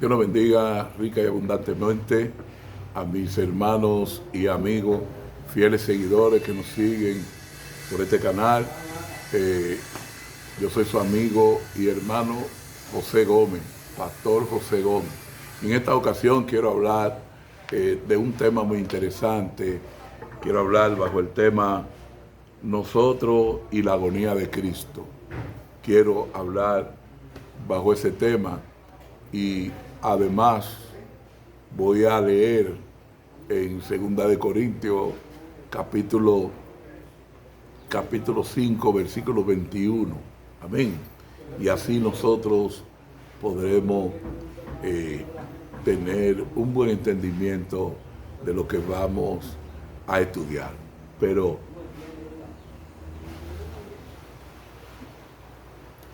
Dios nos bendiga rica y abundantemente a mis hermanos y amigos, fieles seguidores que nos siguen por este canal. Yo soy su amigo y hermano José Gómez, Pastor José Gómez. En esta ocasión quiero hablar de un tema muy interesante. Quiero hablar bajo el tema Nosotros y la agonía de Cristo. Quiero hablar bajo ese tema y además voy a leer en 2 Corintios capítulo 5 versículo 21. Amén. Y así nosotros podremos tener un buen entendimiento de lo que vamos a estudiar. Pero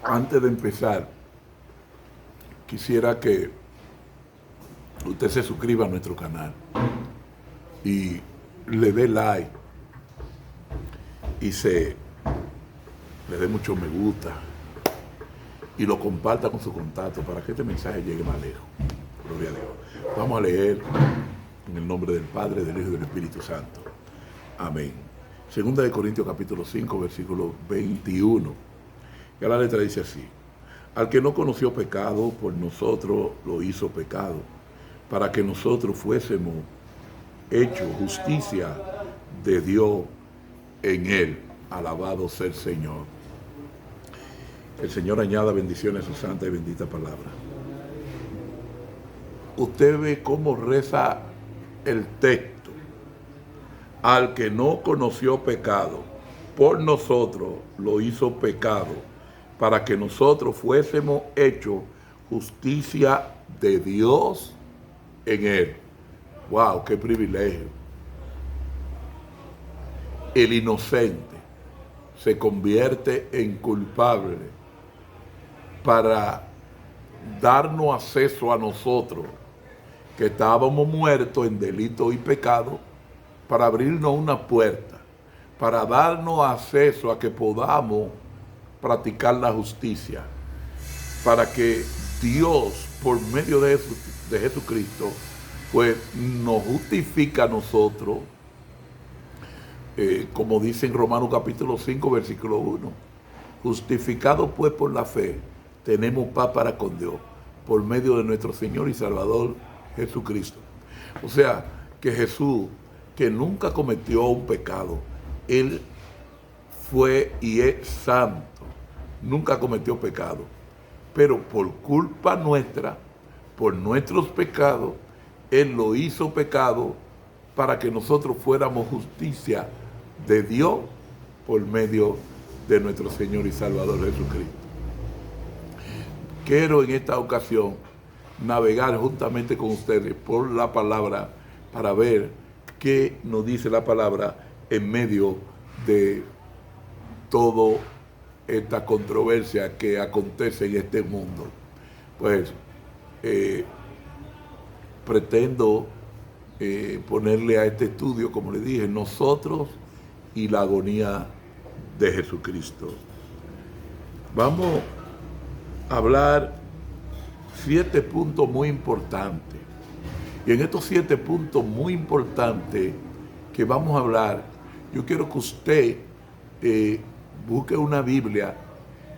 antes de empezar, quisiera que usted se suscriba a nuestro canal y le dé like y le dé mucho me gusta y lo comparta con su contacto para que este mensaje llegue más lejos. Gloria a Dios. Vamos a leer en el nombre del Padre, del Hijo y del Espíritu Santo. Amén. 2 Corintios capítulo 5, versículo 21. Y la letra dice así: al que no conoció pecado, por nosotros lo hizo pecado, para que nosotros fuésemos hechos justicia de Dios en él. Alabado sea el Señor. El Señor añada bendiciones a su santa y bendita palabra. Usted ve cómo reza el texto. Al que no conoció pecado, por nosotros lo hizo pecado, para que nosotros fuésemos hechos justicia de Dios en él. ¡Wow! ¡Qué privilegio! El inocente se convierte en culpable para darnos acceso a nosotros, que estábamos muertos en delito y pecado, para abrirnos una puerta, para darnos acceso a que podamos practicar la justicia, para que Dios, por medio de Jesucristo, pues nos justifica a nosotros, como dice en Romanos capítulo 5, versículo 1. Justificados pues por la fe, tenemos paz para con Dios, por medio de nuestro Señor y Salvador Jesucristo. O sea, que Jesús, que nunca cometió un pecado, Él fue y es santo, nunca cometió pecado, pero por culpa nuestra, por nuestros pecados, Él lo hizo pecado para que nosotros fuéramos justicia de Dios por medio de nuestro Señor y Salvador Jesucristo. Quiero en esta ocasión navegar juntamente con ustedes por la palabra para ver qué nos dice la palabra en medio de toda esta controversia que acontece en este mundo. Pues pretendo ponerle a este estudio, como le dije, nosotros y la agonía de Jesucristo. Vamos a hablar 7 puntos muy importantes. Y en estos 7 puntos muy importantes que vamos a hablar, yo quiero que usted busque una Biblia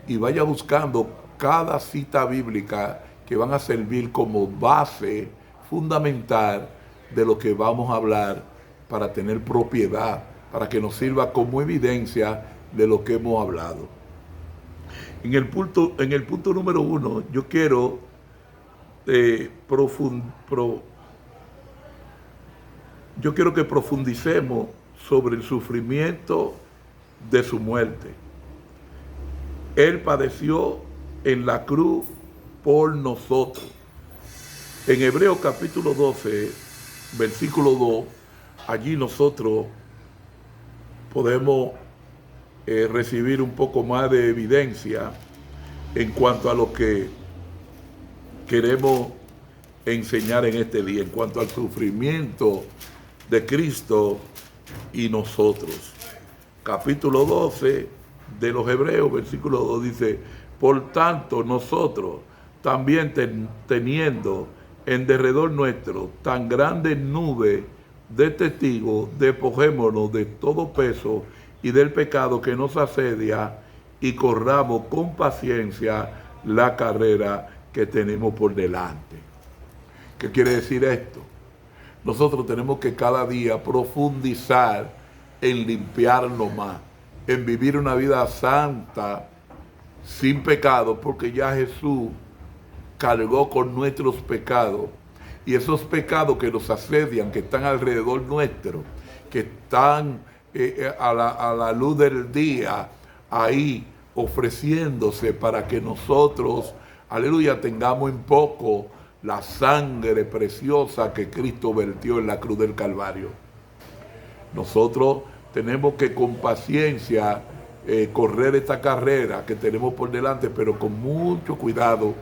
y vaya buscando cada cita bíblica que van a servir como base fundamental de lo que vamos a hablar, para tener propiedad, para que nos sirva como evidencia de lo que hemos hablado. En el punto número 1, yo quiero yo quiero que profundicemos sobre el sufrimiento de su muerte. Él padeció en la cruz por nosotros. En Hebreos capítulo 12, versículo 2, allí nosotros podemos recibir un poco más de evidencia en cuanto a lo que queremos enseñar en este día, en cuanto al sufrimiento de Cristo y nosotros. Capítulo 12 de los Hebreos, versículo 2 dice: por tanto nosotros también teniendo en derredor nuestro tan grande nube de testigos, despojémonos de todo peso y del pecado que nos asedia y corramos con paciencia la carrera que tenemos por delante. ¿Qué quiere decir esto? Nosotros tenemos que cada día profundizar en limpiarnos más, en vivir una vida santa, sin pecado, porque ya Jesús cargó con nuestros pecados. Y esos pecados que nos asedian, que están alrededor nuestro, que están a la luz del día, ahí ofreciéndose para que nosotros, aleluya, tengamos en poco la sangre preciosa que Cristo vertió en la cruz del Calvario. Nosotros tenemos que con paciencia correr esta carrera que tenemos por delante, pero con mucho cuidado,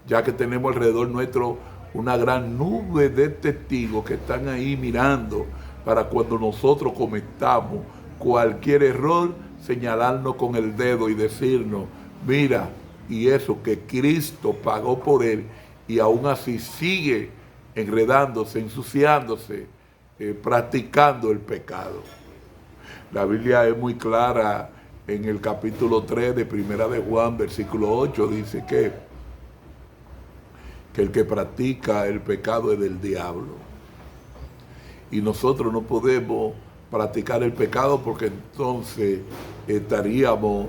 ya que tenemos alrededor nuestro una gran nube de testigos que están ahí mirando para cuando nosotros cometamos cualquier error, señalarnos con el dedo y decirnos, mira, y eso que Cristo pagó por él, y aún así sigue enredándose, ensuciándose, practicando el pecado. La Biblia es muy clara en el capítulo 3 de Primera de Juan, versículo 8, dice que el que practica el pecado es del diablo. Y nosotros no podemos practicar el pecado porque entonces estaríamos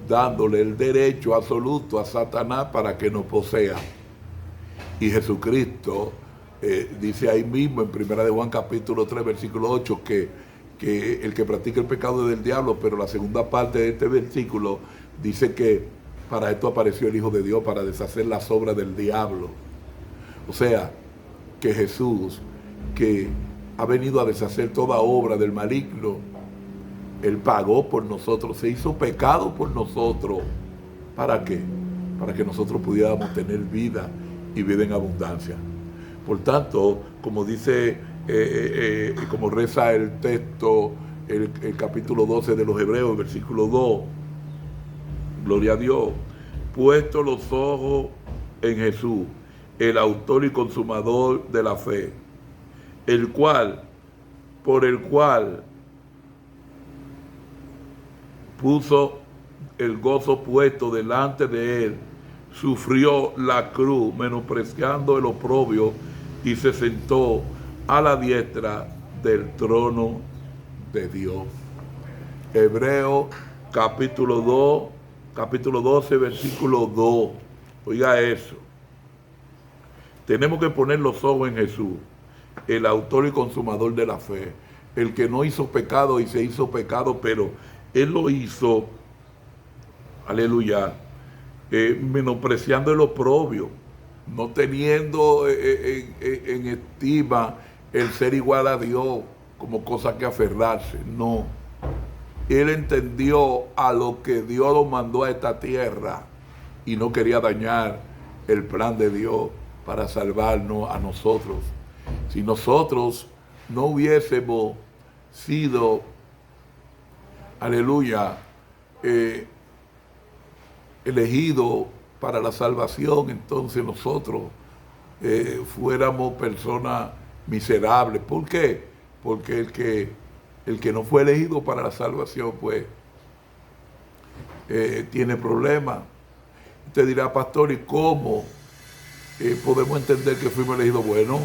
dándole el derecho absoluto a Satanás para que nos posea. Y Jesucristo dice ahí mismo en Primera de Juan capítulo 3 versículo 8 que el que practica el pecado es del diablo, pero la segunda parte de este versículo dice que para esto apareció el Hijo de Dios, para deshacer las obras del diablo. O sea, que Jesús, que ha venido a deshacer toda obra del maligno, Él pagó por nosotros, se hizo pecado por nosotros. ¿Para qué? Para que nosotros pudiéramos tener vida y vida en abundancia. Por tanto, como dice, como reza el texto, el capítulo 12 de los Hebreos, versículo 2, gloria a Dios, puesto los ojos en Jesús, el autor y consumador de la fe, por el cual puso el gozo puesto delante de él, sufrió la cruz, menospreciando el oprobio, y se sentó a la diestra del trono de Dios. Hebreos capítulo 12, versículo 2. Oiga eso. Tenemos que poner los ojos en Jesús, el autor y consumador de la fe, el que no hizo pecado y se hizo pecado, pero Él lo hizo, aleluya, menospreciando el oprobio, no teniendo en estima el ser igual a Dios como cosa que aferrarse, no. Él entendió a lo que Dios lo mandó a esta tierra y no quería dañar el plan de Dios para salvarnos a nosotros. Si nosotros no hubiésemos sido, aleluya, elegidos para la salvación, entonces nosotros fuéramos personas miserables. ¿Por qué? Porque el que no fue elegido para la salvación, pues, tiene problemas. Usted dirá, pastor, ¿y cómo podemos entender que fuimos elegidos? Bueno,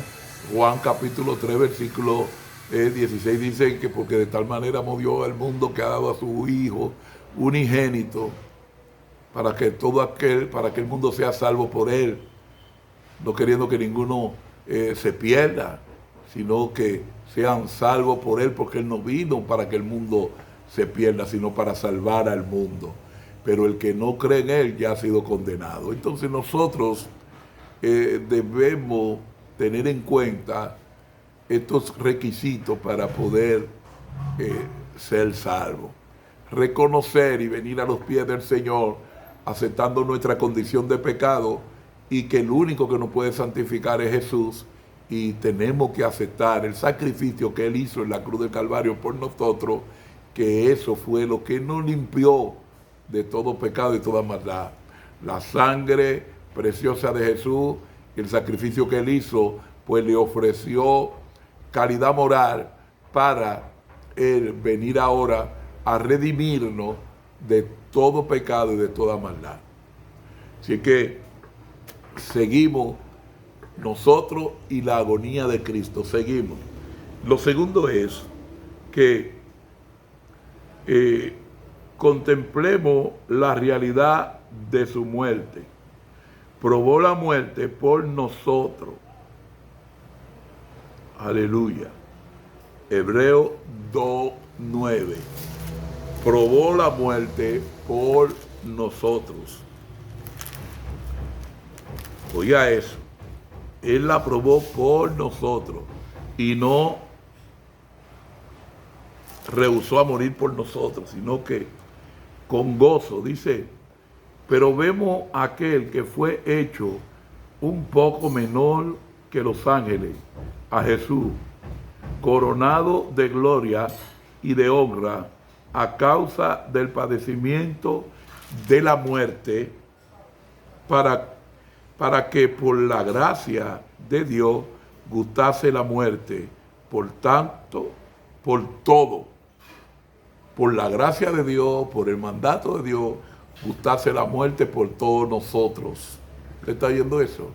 Juan capítulo 3, versículo 16 dice que porque de tal manera amó Dios al mundo que ha dado a su Hijo unigénito, para que el mundo sea salvo por él, no queriendo que ninguno se pierda, sino que sean salvos por él, porque él no vino para que el mundo se pierda, sino para salvar al mundo. Pero el que no cree en él ya ha sido condenado. Entonces nosotros debemos tener en cuenta estos requisitos para poder ser salvos. Reconocer y venir a los pies del Señor, aceptando nuestra condición de pecado y que el único que nos puede santificar es Jesús, y tenemos que aceptar el sacrificio que Él hizo en la cruz del Calvario por nosotros, que eso fue lo que nos limpió de todo pecado y toda maldad. La sangre preciosa de Jesús el sacrificio que él hizo, pues le ofreció calidad moral para él venir ahora a redimirnos de todo pecado y de toda maldad. Así que seguimos nosotros y la agonía de Cristo, seguimos. Lo segundo es que contemplemos la realidad de su muerte. Probó la muerte por nosotros. Aleluya. Hebreo 2:9. Probó la muerte por nosotros. Oiga eso. Él la probó por nosotros y no rehusó a morir por nosotros, sino que con gozo, dice, pero vemos a aquel que fue hecho un poco menor que los ángeles, a Jesús, coronado de gloria y de honra a causa del padecimiento de la muerte, para que por la gracia de Dios gustase la muerte, por tanto, por todo, por la gracia de Dios, por el mandato de Dios, gustase la muerte por todos nosotros. ¿Usted está oyendo eso?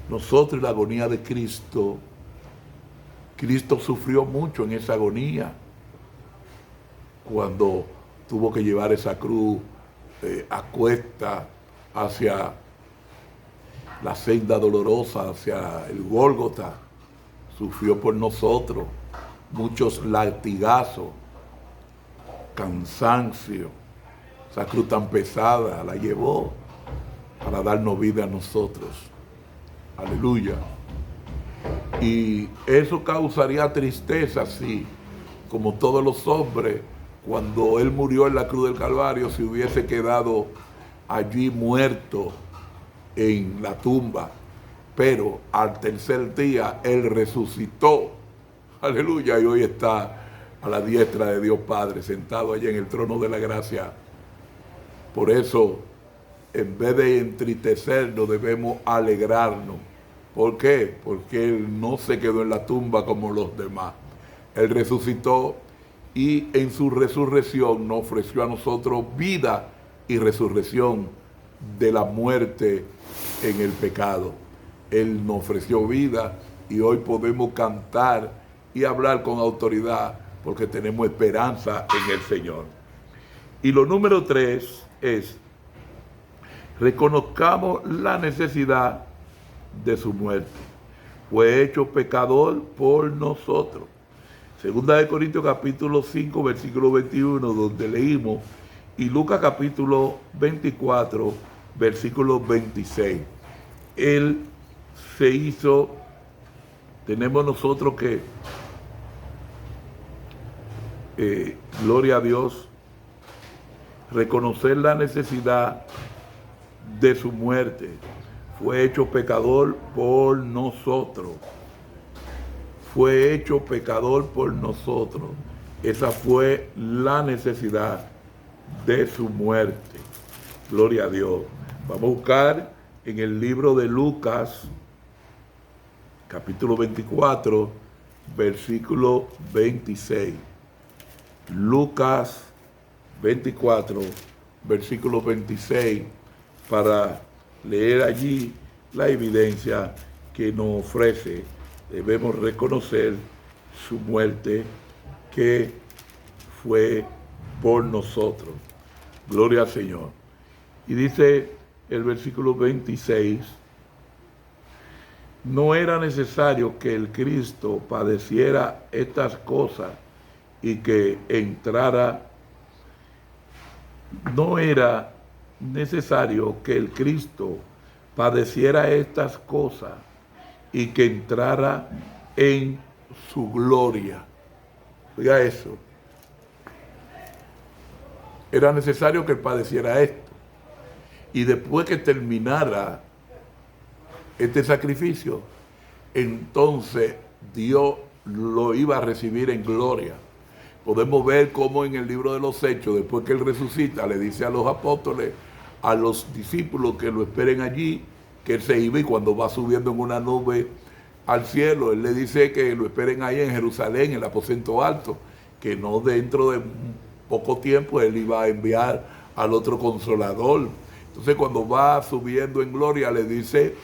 Nosotros y la agonía de Cristo. Cristo sufrió mucho en esa agonía cuando tuvo que llevar esa cruz a cuesta hacia la senda dolorosa, hacia el Gólgota. Sufrió por nosotros muchos latigazos, cansancio. Esa cruz tan pesada la llevó para darnos vida a nosotros. Aleluya. Y eso causaría tristeza, sí, como todos los hombres, cuando él murió en la cruz del Calvario, se hubiese quedado allí muerto en la tumba. Pero al tercer día él resucitó. Aleluya. Y hoy está a la diestra de Dios Padre, sentado allí en el trono de la gracia. Por eso, en vez de entristecernos, debemos alegrarnos. ¿Por qué? Porque él no se quedó en la tumba como los demás. Él resucitó y en su resurrección nos ofreció a nosotros vida y resurrección de la muerte en el pecado. Él nos ofreció vida y hoy podemos cantar y hablar con autoridad porque tenemos esperanza en el Señor. Y lo número 3 es, reconozcamos la necesidad de su muerte. Fue hecho pecador por nosotros. Segunda de Corintios capítulo 5, versículo 21, donde leímos, y Lucas capítulo 24, versículo 26. Él se hizo, tenemos nosotros que, gloria a Dios, reconocer la necesidad de su muerte. Fue hecho pecador por nosotros. Fue hecho pecador por nosotros. Esa fue la necesidad de su muerte. Gloria a Dios. Vamos a buscar en el libro de Lucas, capítulo 24, versículo 26. Lucas 24, versículo 26, para leer allí la evidencia que nos ofrece. Debemos reconocer su muerte que fue por nosotros. Gloria al Señor. Y dice el versículo 26, no era necesario que el Cristo padeciera estas cosas y que entrara, no era necesario que el Cristo padeciera estas cosas y que entrara en su gloria. Oiga eso. Era necesario que él padeciera esto. Y después que terminara este sacrificio, entonces Dios lo iba a recibir en gloria. Podemos ver cómo en el libro de los Hechos, después que él resucita, le dice a los apóstoles, a los discípulos que lo esperen allí que Él se iba, y cuando va subiendo en una nube al cielo, Él le dice que lo esperen ahí en Jerusalén, en el aposento alto, que no dentro de poco tiempo Él iba a enviar al otro Consolador. Entonces cuando va subiendo en gloria le dice,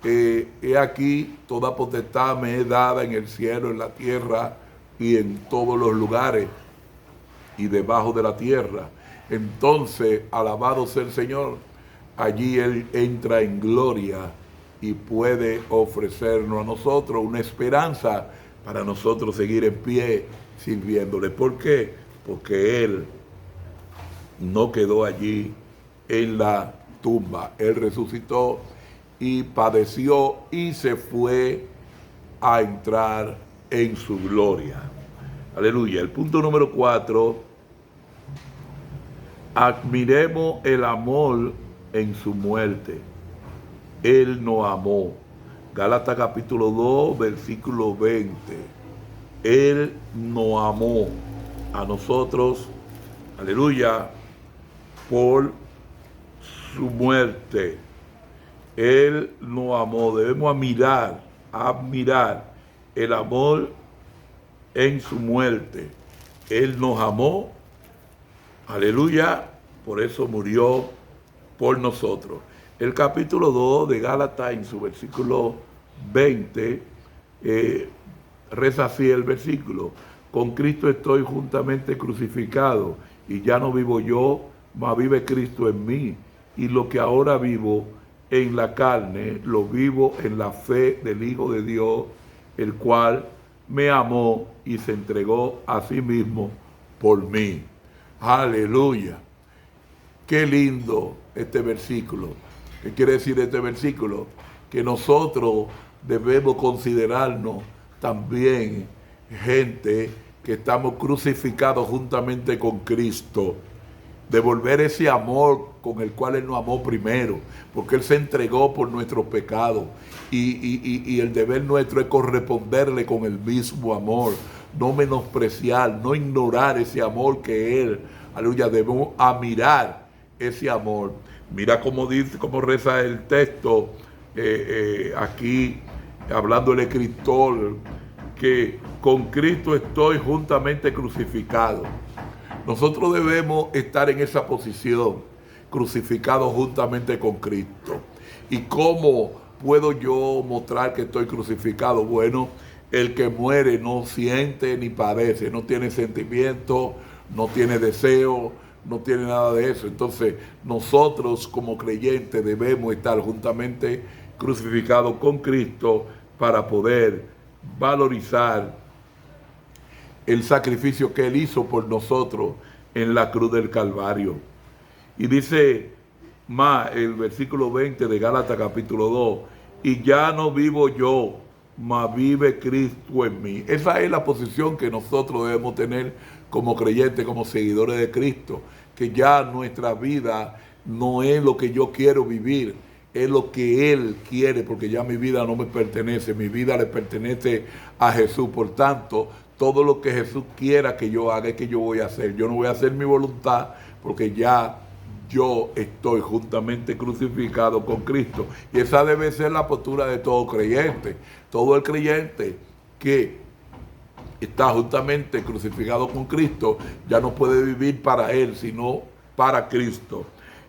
he aquí toda potestad me es dada en el cielo, en la tierra y en todos los lugares y debajo de la tierra. Entonces, alabado sea el Señor, allí Él entra en gloria y puede ofrecernos a nosotros una esperanza para nosotros seguir en pie sirviéndole. ¿Por qué? Porque Él no quedó allí en la tumba. Él resucitó y padeció y se fue a entrar en su gloria. Aleluya. El punto número 4, admiremos el amor en su muerte. Él nos amó. Gálatas capítulo 2, versículo 20. Él nos amó a nosotros, aleluya, por su muerte. Él nos amó. Debemos admirar el amor en su muerte. Él nos amó, aleluya, por eso murió por nosotros. El capítulo 2 de Gálatas, en su versículo 20, reza así el versículo: con Cristo estoy juntamente crucificado, y ya no vivo yo, mas vive Cristo en mí. Y lo que ahora vivo en la carne, lo vivo en la fe del Hijo de Dios, el cual me amó y se entregó a sí mismo por mí. Aleluya. Qué lindo este versículo. ¿Qué quiere decir este versículo? Que nosotros debemos considerarnos también gente que estamos crucificados juntamente con Cristo. Devolver ese amor con el cual Él nos amó primero, porque Él se entregó por nuestros pecados, y el deber nuestro es corresponderle con el mismo amor, no menospreciar, no ignorar ese amor que Él, aleluya, debemos admirar ese amor. Mira cómo dice, cómo reza el texto aquí, hablando el escritor, que con Cristo estoy juntamente crucificado. Nosotros debemos estar en esa posición, crucificados juntamente con Cristo. ¿Y cómo puedo yo mostrar que estoy crucificado? Bueno, el que muere no siente ni padece, no tiene sentimiento, no tiene deseo, no tiene nada de eso. Entonces, nosotros como creyentes debemos estar juntamente crucificados con Cristo para poder valorizar el sacrificio que Él hizo por nosotros en la cruz del Calvario. Y dice más el versículo 20 de Gálatas capítulo 2, y ya no vivo yo, mas vive Cristo en mí. Esa es la posición que nosotros debemos tener como creyentes, como seguidores de Cristo, que ya nuestra vida no es lo que yo quiero vivir, es lo que Él quiere, porque ya mi vida no me pertenece, mi vida le pertenece a Jesús. Por tanto, todo lo que Jesús quiera que yo haga es que yo voy a hacer. Yo no voy a hacer mi voluntad, porque ya yo estoy juntamente crucificado con Cristo. Y esa debe ser la postura de todo creyente. Todo el creyente que está juntamente crucificado con Cristo ya no puede vivir para Él, sino para Cristo.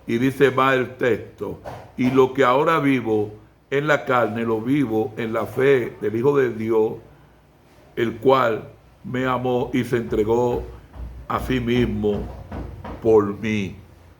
Y dice más el texto: y lo que ahora vivo en la carne, lo vivo en la fe del Hijo de Dios, el cual me amó y se entregó a sí mismo por mí.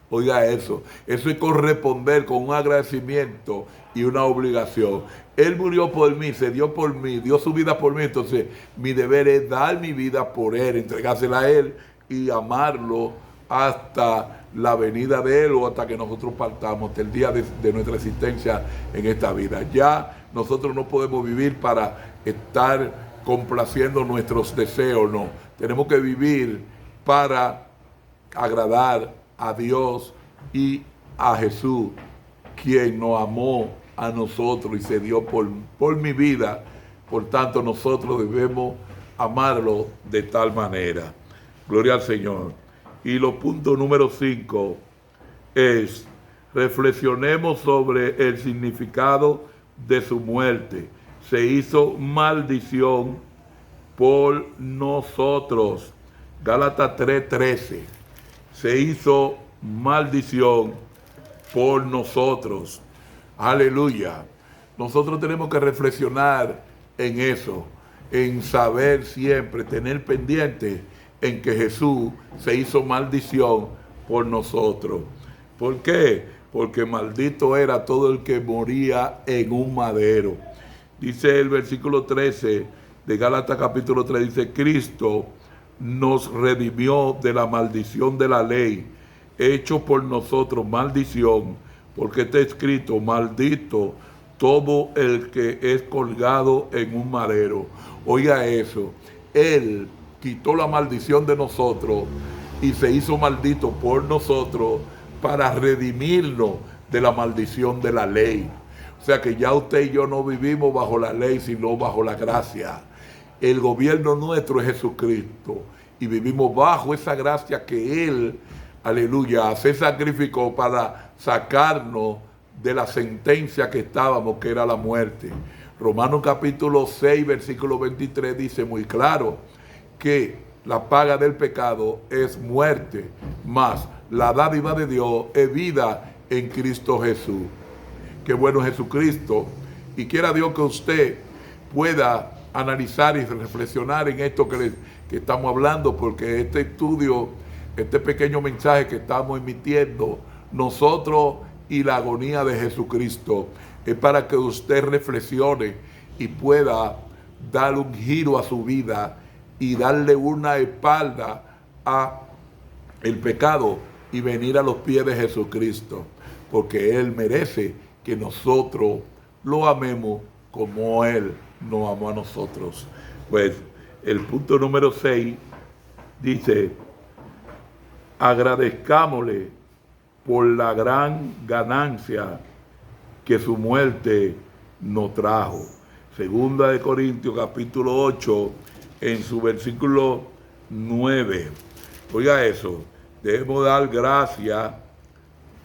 Oiga eso es corresponder con un agradecimiento y una obligación. Él murió por mí, se dio por mí, dio su vida por mí. Entonces mi deber es dar mi vida por Él, entregársela a Él y amarlo hasta la venida de Él, o hasta que nosotros partamos, hasta el día de nuestra existencia en esta vida. Ya nosotros no podemos vivir para estar complaciendo nuestros deseos, no. Tenemos que vivir para agradar a Dios y a Jesús, quien nos amó a nosotros y se dio por mi vida. Por tanto, nosotros debemos amarlo de tal manera. Gloria al Señor. Y lo punto número 5 es reflexionemos sobre el significado de su muerte. Se hizo maldición por nosotros. Gálatas 3:13. Se hizo maldición por nosotros. Aleluya. Nosotros tenemos que reflexionar en eso, en saber siempre, tener pendiente en que Jesús se hizo maldición por nosotros. ¿Por qué? Porque maldito era todo el que moría en un madero. Dice el versículo 13 de Gálatas capítulo 3, dice: Cristo nos redimió de la maldición de la ley, hecho por nosotros maldición, porque está escrito: maldito todo el que es colgado en un madero. Oiga eso, Él quitó la maldición de nosotros y se hizo maldito por nosotros para redimirnos de la maldición de la ley. O sea que ya usted y yo no vivimos bajo la ley, sino bajo la gracia. El gobierno nuestro es Jesucristo y vivimos bajo esa gracia que Él, aleluya, se sacrificó para sacarnos de la sentencia que estábamos, que era la muerte. Romanos capítulo 6, versículo 23 dice muy claro que la paga del pecado es muerte, mas la dádiva de Dios es vida en Cristo Jesús. Qué bueno Jesucristo. Y quiera Dios que usted pueda analizar y reflexionar en esto que estamos hablando, porque este estudio, este pequeño mensaje que estamos emitiendo, nosotros y la agonía de Jesucristo, es para que usted reflexione y pueda dar un giro a su vida y darle una espalda a el pecado y venir a los pies de Jesucristo, porque Él merece que nosotros lo amemos como Él nos amó a nosotros. Pues el punto número 6 dice: agradezcámosle por la gran ganancia que su muerte nos trajo. Segunda de Corintios capítulo 8, en su versículo 9. Oiga eso, debemos dar gracias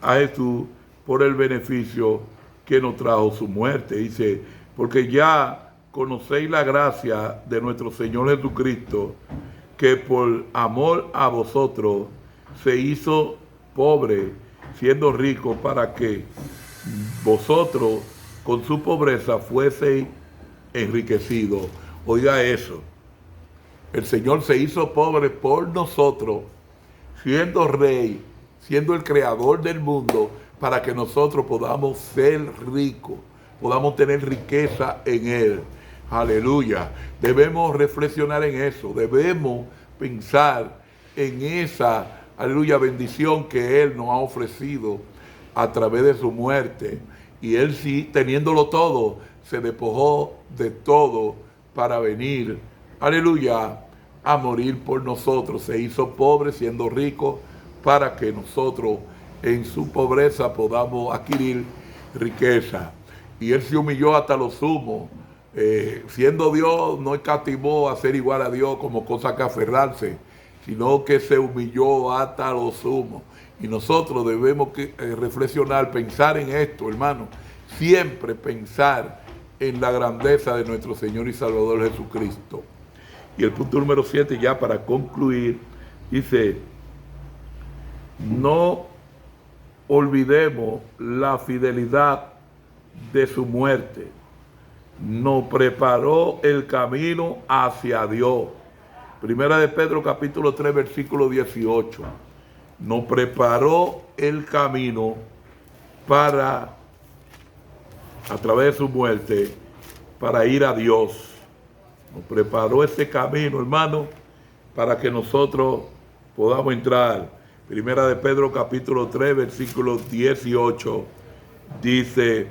a Jesús por el beneficio que nos trajo su muerte. Dice: porque ya conocéis la gracia de nuestro Señor Jesucristo, que por amor a vosotros se hizo pobre, siendo rico, para que vosotros con su pobreza fueseis enriquecidos. Oiga eso, el Señor se hizo pobre por nosotros, siendo rey, siendo el creador del mundo, para que nosotros podamos ser ricos, podamos tener riqueza en Él. Aleluya. Debemos reflexionar en eso, debemos pensar en esa, aleluya, bendición que Él nos ha ofrecido a través de su muerte. Y Él, sí, teniéndolo todo, se despojó de todo para venir, aleluya, a morir por nosotros. Se hizo pobre siendo rico para que nosotros en su pobreza podamos adquirir riqueza. Y Él se humilló hasta lo sumo. Siendo Dios, no escatimó a ser igual a Dios como cosa que aferrarse, sino que se humilló hasta lo sumo. Y nosotros debemos reflexionar, pensar en esto, hermano. Siempre pensar en la grandeza de nuestro Señor y Salvador Jesucristo. Y el punto número 7, ya para concluir, dice: no olvidemos la fidelidad de su muerte. Nos preparó el camino hacia Dios. Primera de Pedro capítulo 3, versículo 18. Nos preparó el camino para, a través de su muerte, para ir a Dios. Nos preparó ese camino, hermano, para que nosotros podamos entrar. Primera de Pedro capítulo 3, versículo 18, dice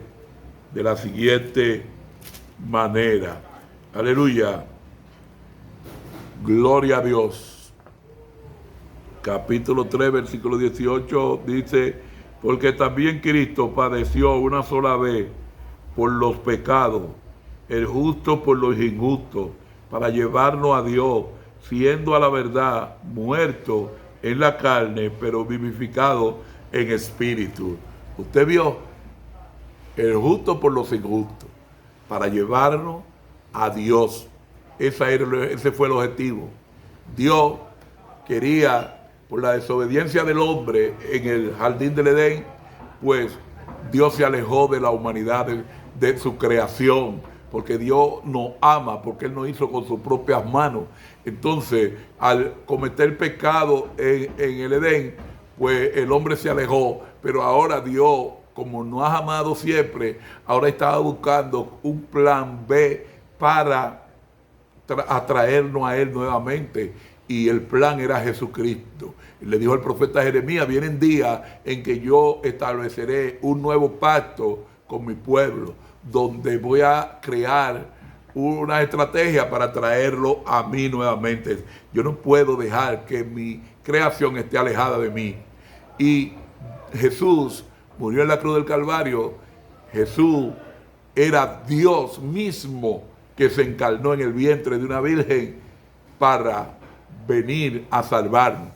de la siguiente manera. Aleluya. Gloria a Dios. Capítulo 3, versículo 18 dice: porque también Cristo padeció una sola vez por los pecados, el justo por los injustos, para llevarnos a Dios, siendo a la verdad muerto en la carne, pero vivificado en espíritu. Usted vio el justo por los injustos, para llevarnos a Dios. Ese fue el objetivo. Dios quería, por la desobediencia del hombre en el jardín del Edén, pues Dios se alejó de la humanidad, de su creación, porque Dios nos ama, porque Él nos hizo con sus propias manos. Entonces, al cometer pecado en el Edén, pues el hombre se alejó, pero ahora Dios, como nos ha amado siempre, ahora estaba buscando un plan B para atraernos a Él nuevamente. Y el plan era Jesucristo. Y le dijo al profeta Jeremías: vienen días en que yo estableceré un nuevo pacto con mi pueblo, donde voy a crear una estrategia para traerlo a mí nuevamente. Yo no puedo dejar que mi creación esté alejada de mí. Y Jesús murió en la cruz del Calvario. Jesús era Dios mismo que se encarnó en el vientre de una virgen para venir a salvarnos.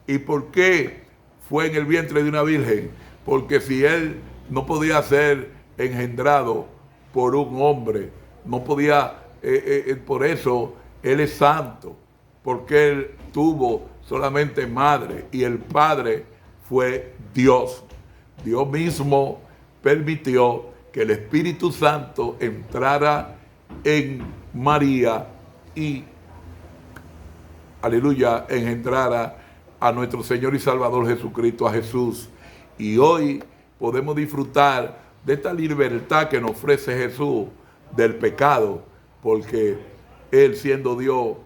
¿Y por qué fue en el vientre de una virgen? Porque si Él no podía ser engendrado por un hombre, no podía, por eso Él es santo, porque Él tuvo solamente madre y el Padre fue Dios. Dios mismo permitió que el Espíritu Santo entrara en María y, aleluya, engendrara a nuestro Señor y Salvador Jesucristo, a Jesús. Y hoy podemos disfrutar de esta libertad que nos ofrece Jesús del pecado, porque Él, siendo Dios,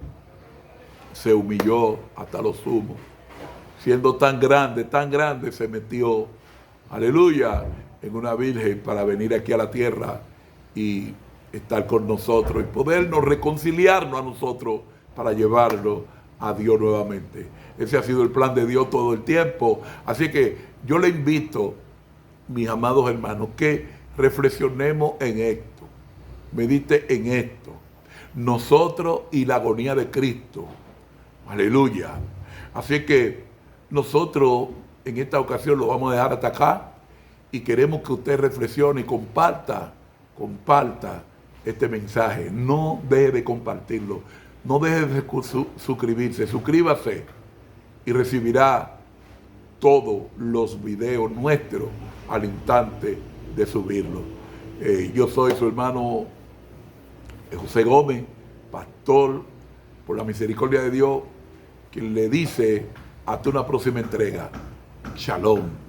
se humilló hasta lo sumo. Siendo tan grande, se metió, aleluya, en una virgen para venir aquí a la tierra y estar con nosotros y podernos reconciliarnos a nosotros para llevarlo a Dios nuevamente. Ese ha sido el plan de Dios todo el tiempo. Así que yo le invito, mis amados hermanos, que reflexionemos en esto, medite en esto. Nosotros y la agonía de Cristo. Aleluya. Así que nosotros en esta ocasión lo vamos a dejar hasta acá y queremos que usted reflexione y comparta este mensaje. No deje de compartirlo. No deje de suscribirse. Suscríbase y recibirá todos los videos nuestros al instante de subirlos. Yo soy su hermano José Gómez, pastor por la misericordia de Dios, quien le dice hasta una próxima entrega. Shalom.